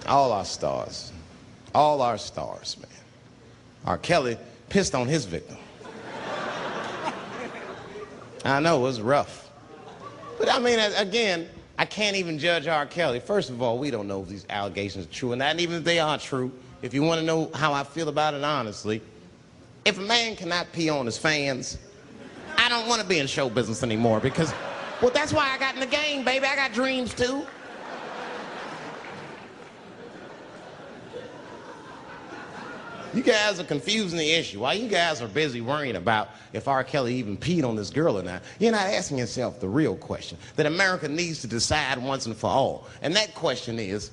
All our stars. All our stars, man. R. Kelly pissed on his victim. I know, it was rough. But I mean, again, I can't even judge R. Kelly. First of all, we don't know if these allegations are true, and not even if they are true. If you want to know how I feel about it honestly, if a man cannot pee on his fans, I don't want to be in show business anymore because, well, that's why I got in the game, baby. I got dreams too. You guys are confusing the issue. While you guys are busy worrying about if R. Kelly even peed on this girl or not, you're not asking yourself the real question that America needs to decide once and for all. And that question is,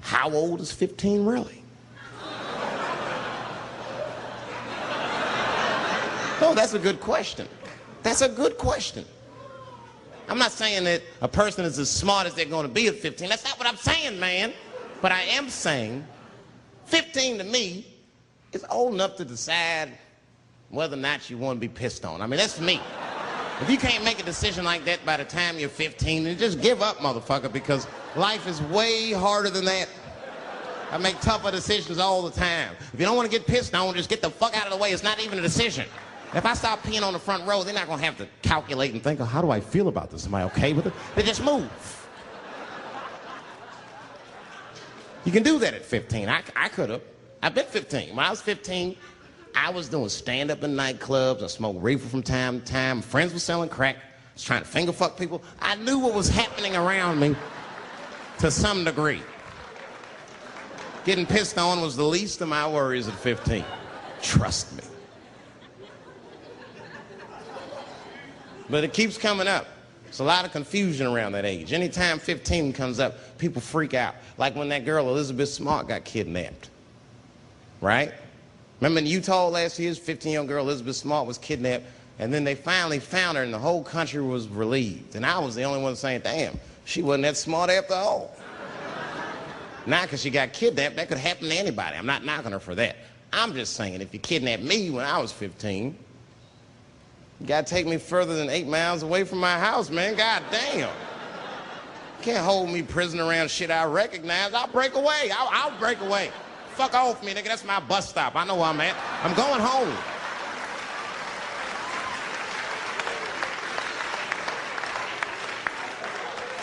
how old is 15 really? Oh, that's a good question. That's a good question. I'm not saying that a person is as smart as they're going to be at 15. That's not what I'm saying, man. But I am saying 15 to me is old enough to decide whether or not you want to be pissed on. I mean, that's me. If you can't make a decision like that by the time you're 15, then just give up, motherfucker, because life is way harder than that. I make tougher decisions all the time. If you don't want to get pissed on, just get the fuck out of the way. It's not even a decision. If I start peeing on the front row, they're not going to have to calculate and think, oh, how do I feel about this? Am I okay with it? They just move. You can do that at 15. I could have. I've been 15. When I was 15, I was doing stand-up in nightclubs. I smoked reefer from time to time. Friends were selling crack. I was trying to finger fuck people. I knew what was happening around me to some degree. Getting pissed on was the least of my worries at 15. Trust me. But it keeps coming up. There's a lot of confusion around that age. Anytime 15 comes up, people freak out. Like when that girl, Elizabeth Smart, got kidnapped. Right? Remember in Utah last year, 15-year-old girl Elizabeth Smart was kidnapped, and then they finally found her, and the whole country was relieved. And I was the only one saying, damn, she wasn't that smart after all. Not because she got kidnapped. That could happen to anybody. I'm not knocking her for that. I'm just saying, if you kidnapped me when I was 15, you got to take me further than 8 miles away from my house, man. God damn. You can't hold me prisoner around shit I recognize. I'll break away. I'll break away. Fuck off me, nigga. That's my bus stop. I know where I'm at. I'm going home.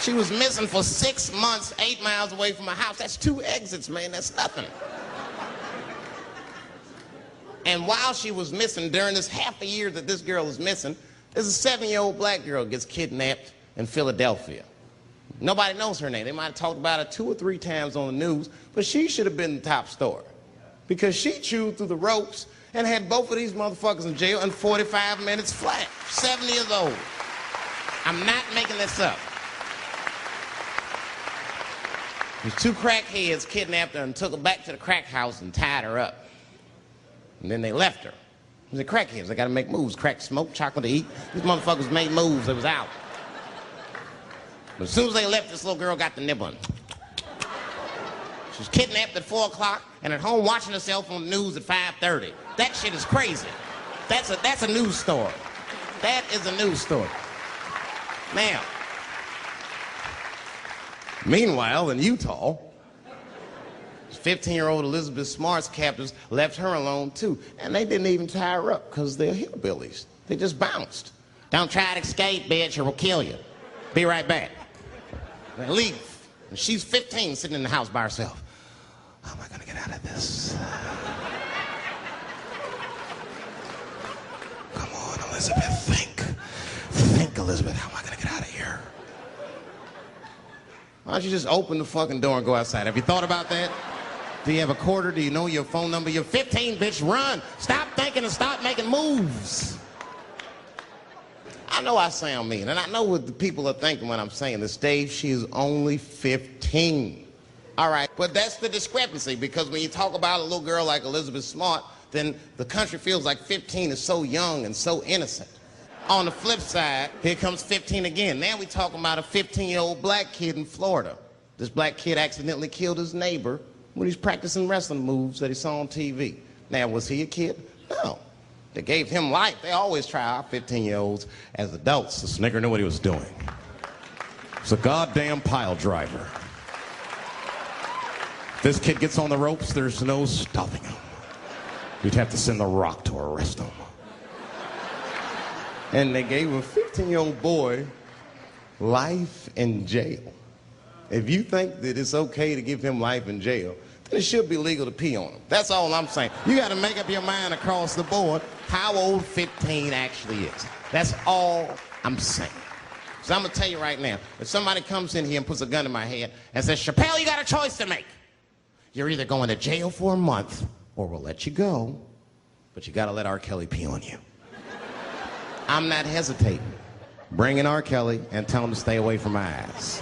She was missing for 6 months, 8 miles away from my house. That's 2 exits, man. That's nothing. And while she was missing, during this half a year that this girl is missing, there's a 7-year-old black girl gets kidnapped in Philadelphia. Nobody knows her name. They might have talked about her 2 or 3 times on the news, but she should have been the top story because she chewed through the ropes and had both of these motherfuckers in jail in 45 minutes flat. 7 years old. I'm not making this up. These 2 crackheads kidnapped her and took her back to the crack house and tied her up. And then they left her. The crackheads, they got to make moves. Crack, smoke, chocolate to eat. These motherfuckers made moves. They was out. But as soon as they left, this little girl got the nibbling. She was kidnapped at 4 o'clock and at home watching herself on the news at 5:30. That shit is crazy. That's a news story. That is a news story. Now, meanwhile, in Utah, 15-year-old Elizabeth Smart's captors left her alone too. And they didn't even tie her up because they're hillbillies. They just bounced. Don't try to escape, bitch, or we'll kill you. Be right back. They leave. And she's 15 sitting in the house by herself. How am I going to get out of this? Come on, Elizabeth, think. Think, Elizabeth, how am I going to get out of here? Why don't you just open the fucking door and go outside? Have you thought about that? Do you have a quarter? Do you know your phone number? You're 15, bitch, run. Stop thinking and stop making moves. I know I sound mean, and I know what the people are thinking when I'm saying this. Dave, she is only 15. All right, but that's the discrepancy, because when you talk about a little girl like Elizabeth Smart, then the country feels like 15 is so young and so innocent. On the flip side, here comes 15 again. Now we're talking about a 15-year-old black kid in Florida. This black kid accidentally killed his neighbor when he's practicing wrestling moves that he saw on TV. Now, was he a kid? No. They gave him life. They always try our 15-year-olds as adults. The Snicker knew what he was doing. He's a goddamn pile driver. This kid gets on the ropes, there's no stopping him. You'd have to send the Rock to arrest him. And they gave a 15-year-old boy life in jail. If you think that it's okay to give him life in jail, then it should be legal to pee on him. That's all I'm saying. You got to make up your mind across the board how old 15 actually is. That's all I'm saying. So I'm going to tell you right now, if somebody comes in here and puts a gun in my head and says, Chappelle, you got a choice to make. You're either going to jail for a month or we'll let you go, but you got to let R. Kelly pee on you. I'm not hesitating. Bring in R. Kelly and tell him to stay away from my ass.